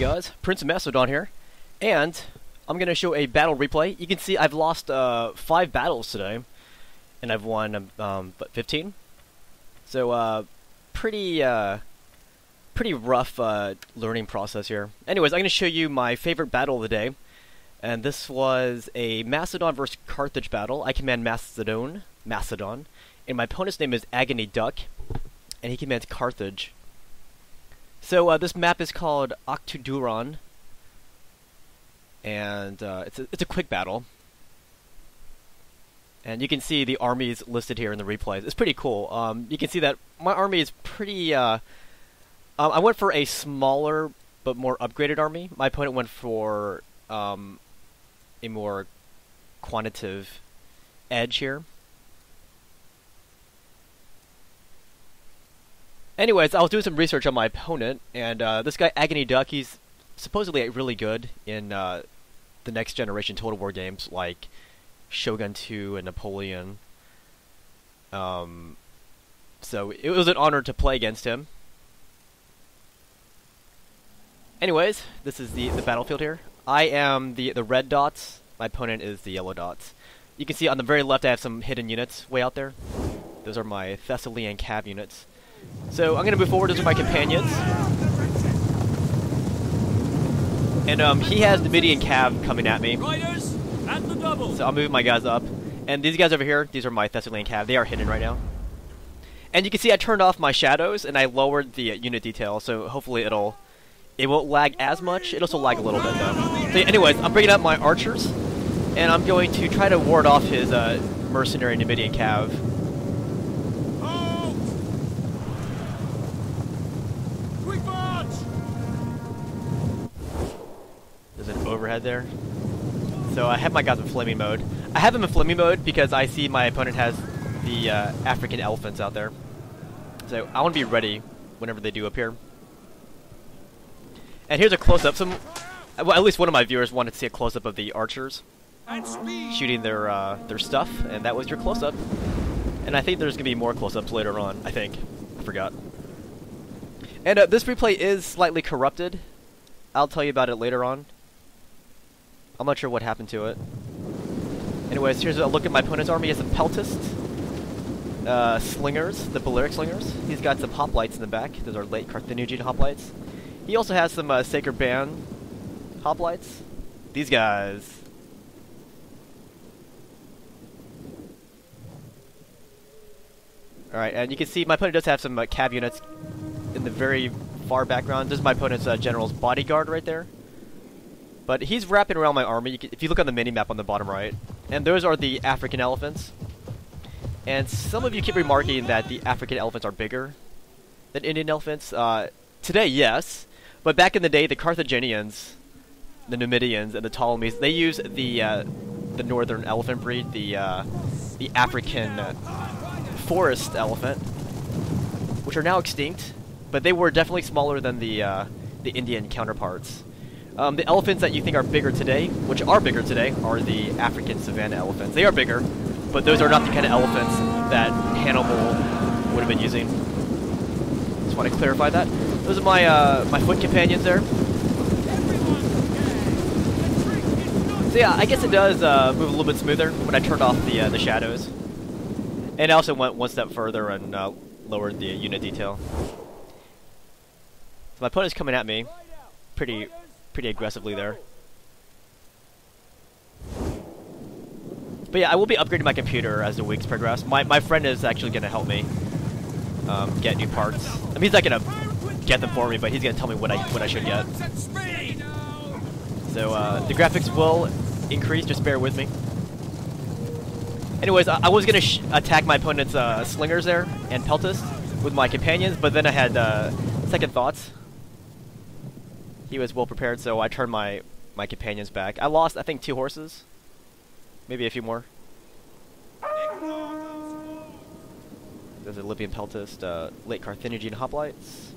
guys, PrinceofMacedon here, and I'm going to show a battle replay. You can see I've lost 5 battles today, and I've won 15. So pretty rough learning process here. Anyways, I'm going to show you my favorite battle of the day, and this was a Macedon versus Carthage battle. I command Macedon, and my opponent's name is AggonyDuck, and he commands Carthage. So this map is called AggonyDuck, and it's a quick battle. And you can see the armies listed here in the replays. It's pretty cool. You can see that my army is pretty... I went for a smaller but more upgraded army. My opponent went for a more quantitative edge here. Anyways, I was doing some research on my opponent, and this guy, AggonyDuck, he's supposedly really good in the next generation Total War games, like Shogun 2 and Napoleon. So it was an honor to play against him. Anyways, this is the battlefield here. I am the red dots. My opponent is the yellow dots. You can see on the very left I have some hidden units way out there. Those are my Thessalian cav units. So I'm going to move forward to my companions. And he has the Numidian cav coming at me. So I'll move my guys up. And these guys over here, these are my Thessalian cav. They are hidden right now. And you can see I turned off my shadows and I lowered the unit detail, so hopefully it won't lag as much. It'll still lag a little bit though. So anyways, I'm bringing up my archers, and I'm going to try to ward off his mercenary Numidian cav. There's an overhead there. So I have my guys in flaming mode. I have them in flaming mode because I see my opponent has the African elephants out there. So I want to be ready whenever they do appear. And here's a close-up. Well, at least one of my viewers wanted to see a close-up of the archers shooting their stuff, and that was your close-up. And I think there's going to be more close-ups later on, I think. I forgot. And this replay is slightly corrupted. I'll tell you about it later on. I'm not sure what happened to it. Anyways, here's a look at my opponent's army. He has some peltists, slingers, the Balearic slingers. He's got some hoplites in the back. Those are late Carthaginian hoplites. He also has some Sacred Band hoplites. These guys. Alright, and you can see my opponent does have some cav units in the very far background. This is my opponent's general's bodyguard right there. But he's wrapping around my army. If you look on the mini-map on the bottom right. And those are the African elephants. And some of you keep remarking that the African elephants are bigger than Indian elephants. Today, yes. But back in the day, the Carthaginians, the Numidians, and the Ptolemies, they used the northern elephant breed, the African forest elephant, which are now extinct. But they were definitely smaller than the Indian counterparts. The elephants that you think are bigger today, which are bigger today, are the African savanna elephants. They are bigger, but those are not the kind of elephants that Hannibal would have been using. Just want to clarify that. Those are my foot companions there. So yeah, I guess it does move a little bit smoother when I turned off the shadows. And I also went one step further and lowered the unit detail. So my opponent's coming at me pretty aggressively there. But yeah, I will be upgrading my computer as the weeks progress. My friend is actually going to help me get new parts. I mean, he's not going to get them for me, but he's going to tell me what I should get. So the graphics will increase, just bear with me. Anyways, I was going to attack my opponent's slingers there and peltists with my companions, but then I had second thoughts. He was well prepared, so I turned my companions back. I lost, I think, 2 horses. Maybe a few more. There's a Libyan peltist, late Carthaginian hoplites.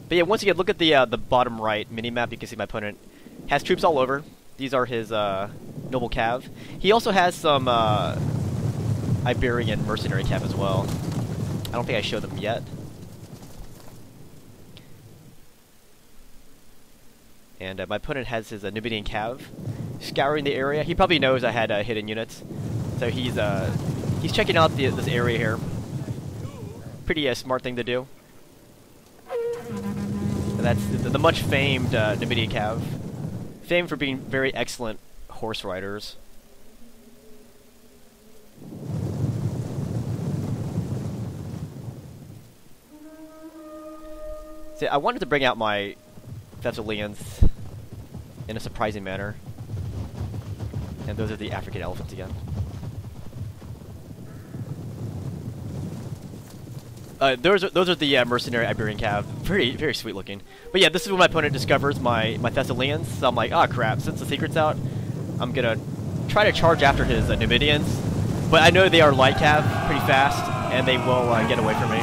But yeah, once again, look at the bottom right mini-map. You can see my opponent has troops all over. These are his noble cav. He also has some Iberian mercenary cav as well. I don't think I showed them yet. And my opponent has his Numidian Cav scouring the area. He probably knows I had hidden units, so he's checking out this area here. Pretty smart thing to do. And that's the much famed Numidian Cav, famed for being very excellent horse riders. See, I wanted to bring out my Thessalians in a surprising manner. And those are the African elephants again. Those are the mercenary Iberian Cav. Very sweet looking. But yeah, this is when my opponent discovers my Thessalians. So I'm like, oh crap, since the secret's out, I'm gonna try to charge after his Numidians. But I know they are light Cav pretty fast, and they will get away from me.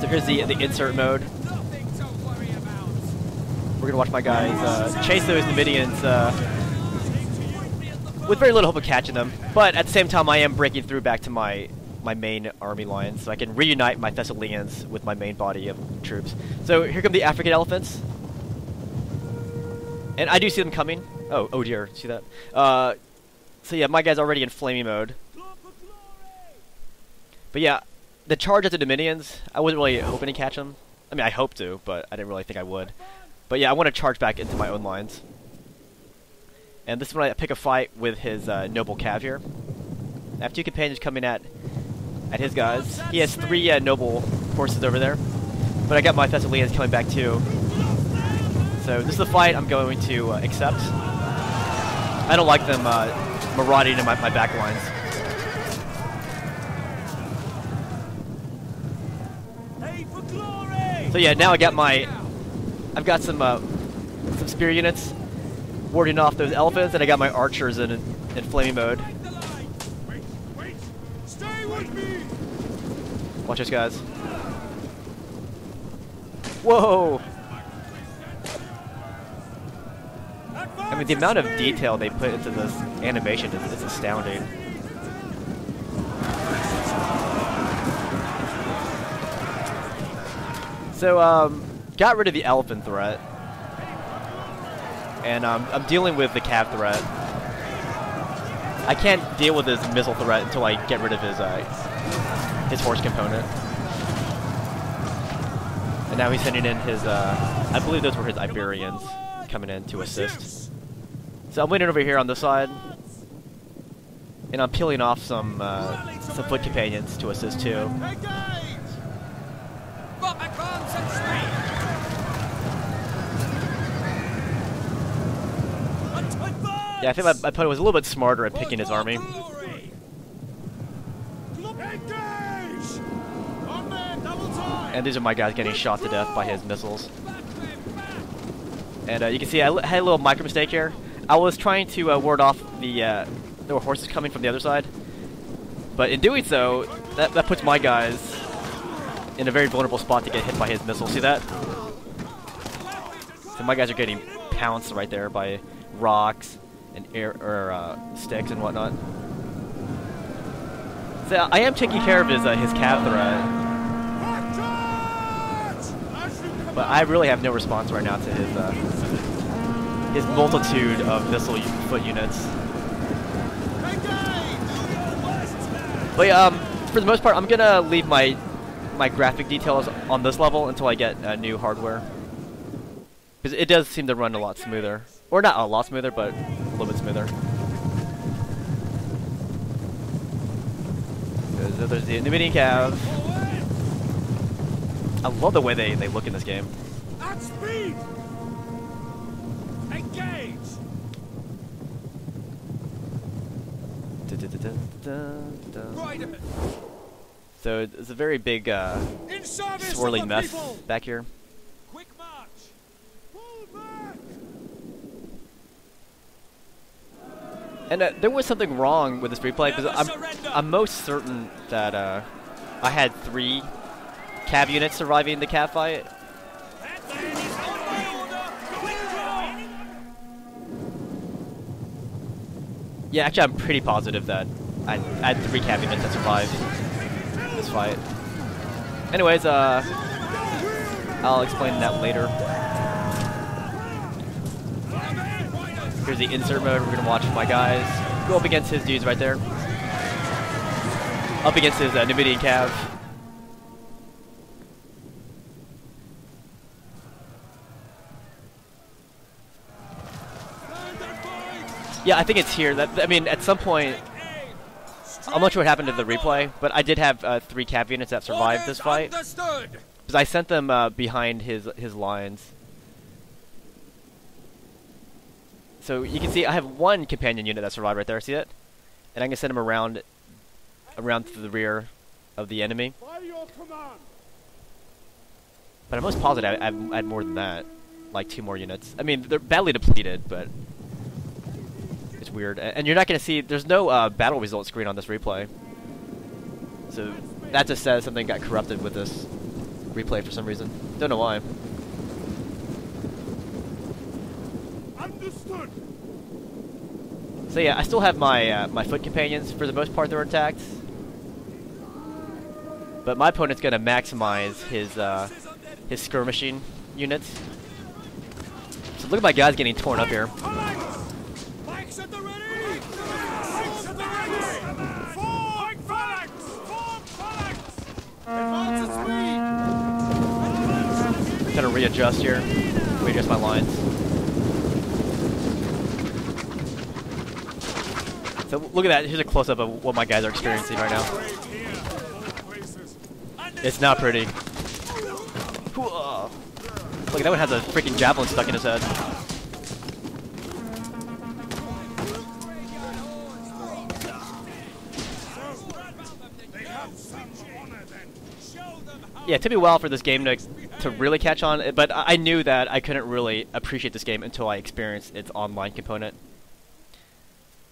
So here's the insert mode. We're gonna watch my guys chase those Numidians with very little hope of catching them. But at the same time, I am breaking through back to my main army lines, so I can reunite my Thessalians with my main body of troops. So here come the African elephants, and I do see them coming. Oh dear, see that? So yeah, my guy's already in flaming mode. But yeah, the charge at the Numidians, I wasn't really hoping to catch them. I mean, I hope to, but I didn't really think I would. But yeah, I want to charge back into my own lines. And this is when I pick a fight with his noble Cav here. I have two companions coming at his guys. He has 3 noble horses over there. But I got my Thessalians coming back too. So this is the fight I'm going to accept. I don't like them marauding in my back lines. So yeah, now I've got some spear units warding off those elephants, and I got my archers in flaming mode. Watch this, guys. Whoa! I mean, the amount of detail they put into this animation is astounding. So, got rid of the elephant threat, and I'm dealing with the Cav threat. I can't deal with his missile threat until I get rid of his horse component. And now he's sending in his, I believe those were his Iberians coming in to assist. So I'm waiting over here on this side, and I'm peeling off some foot companions to assist too. Yeah, I think my opponent was a little bit smarter at picking his army. And these are my guys getting shot to death by his missiles. And you can see I had a little micro mistake here. I was trying to ward off there were horses coming from the other side. But in doing so, that puts my guys in a very vulnerable spot to get hit by his missiles. See that? So my guys are getting pounced right there by rocks and sticks and whatnot. So I am taking care of his Cav threat. But I really have no response right now to his multitude of missile foot units. But yeah, for the most part, I'm gonna leave my graphic details on this level until I get new hardware, because it does seem to run a lot smoother, or not a lot smoother, but a little bit smoother. So there's the Numidian Cav. I love the way they look in this game. At speed! Engage! So it's a very big swirling mess back here. Quick march. Pull back. And there was something wrong with this replay, because I'm most certain that I had 3 Cav units surviving the Cav fight. Yeah, actually I'm pretty positive that I had 3 Cav units that survived this fight. Anyways, I'll explain that later. Here's the insert mode. We're gonna watch my guys go up against his dudes right there. Up against his Numidian cav. Yeah, I think it's here. I mean, at some point, I'm not sure what happened to the replay, but I did have 3 cav units that survived this fight. Because I sent them behind his lines. So you can see I have 1 companion unit that survived right there. See it? And I can send him around to the rear of the enemy. But I'm most positive I had more than that, like 2 more units. I mean, they're badly depleted, but it's weird. And you're not going to see. There's no battle result screen on this replay. So that just says something got corrupted with this replay for some reason. Don't know why. Understood. So yeah, I still have my my foot companions. For the most part, they're intact. But my opponent's gonna maximize his skirmishing units. So look at my guys getting torn up here. Trying to readjust here. Readjust my lines. So look at that. Here's a close-up of what my guys are experiencing right now. It's not pretty. Look, that one has a freaking javelin stuck in his head. Yeah, it took me a while for this game to really catch on, but I knew that I couldn't really appreciate this game until I experienced its online component.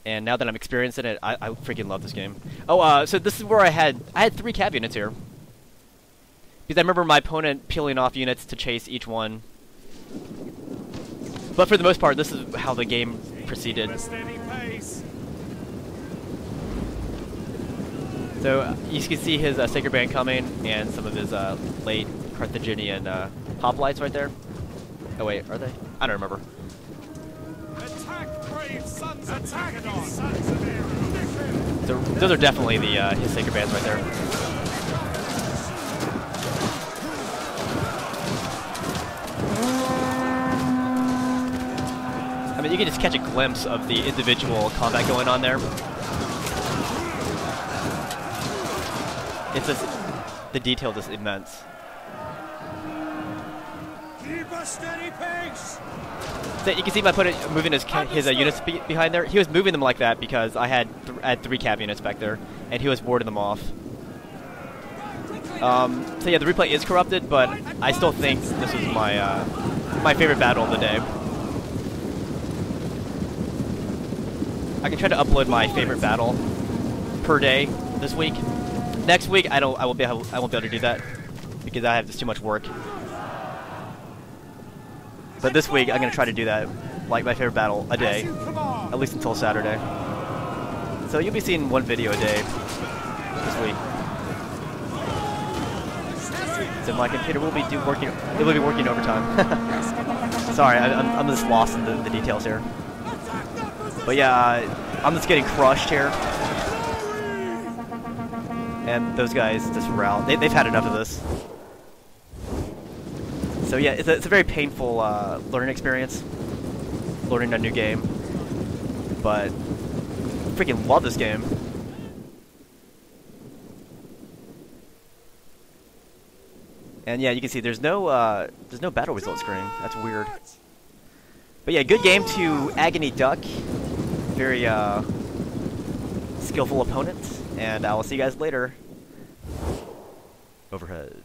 And now that I'm experiencing it, I freaking love this game. Oh, so this is where I had 3 cav units here. Because I remember my opponent peeling off units to chase each one. But for the most part, this is how the game proceeded. So you can see his Sacred Band coming and some of his late Carthaginian hoplites right there. Oh wait, are they? I don't remember. Attack, brave sons of Macedon. So those are definitely the his Sacred Bands right there. I mean, you can just catch a glimpse of the individual combat going on there. It's just, the detail is immense. Keep a steady pace. So you can see my opponent moving his units behind there. He was moving them like that because I had 3 cav units back there, and he was warding them off. So yeah, the replay is corrupted, but I still think this was my my favorite battle of the day. I can try to upload my favorite battle per day this week. Next week, I won't be able to do that because I have just too much work. But this week, I'm gonna try to do that, like my favorite battle a day, at least until Saturday. So you'll be seeing 1 video a day this week. So my computer will be working. It will be working overtime. Sorry, I'm just lost in the details here. But yeah, I'm just getting crushed here. And those guys just routed. They've had enough of this. So yeah, it's a very painful learning experience. Learning a new game. But freaking love this game. And yeah, you can see there's no battle result screen. That's weird. But yeah, good game to AggonyDuck. Very skillful opponent. And I will see you guys later. Overhead.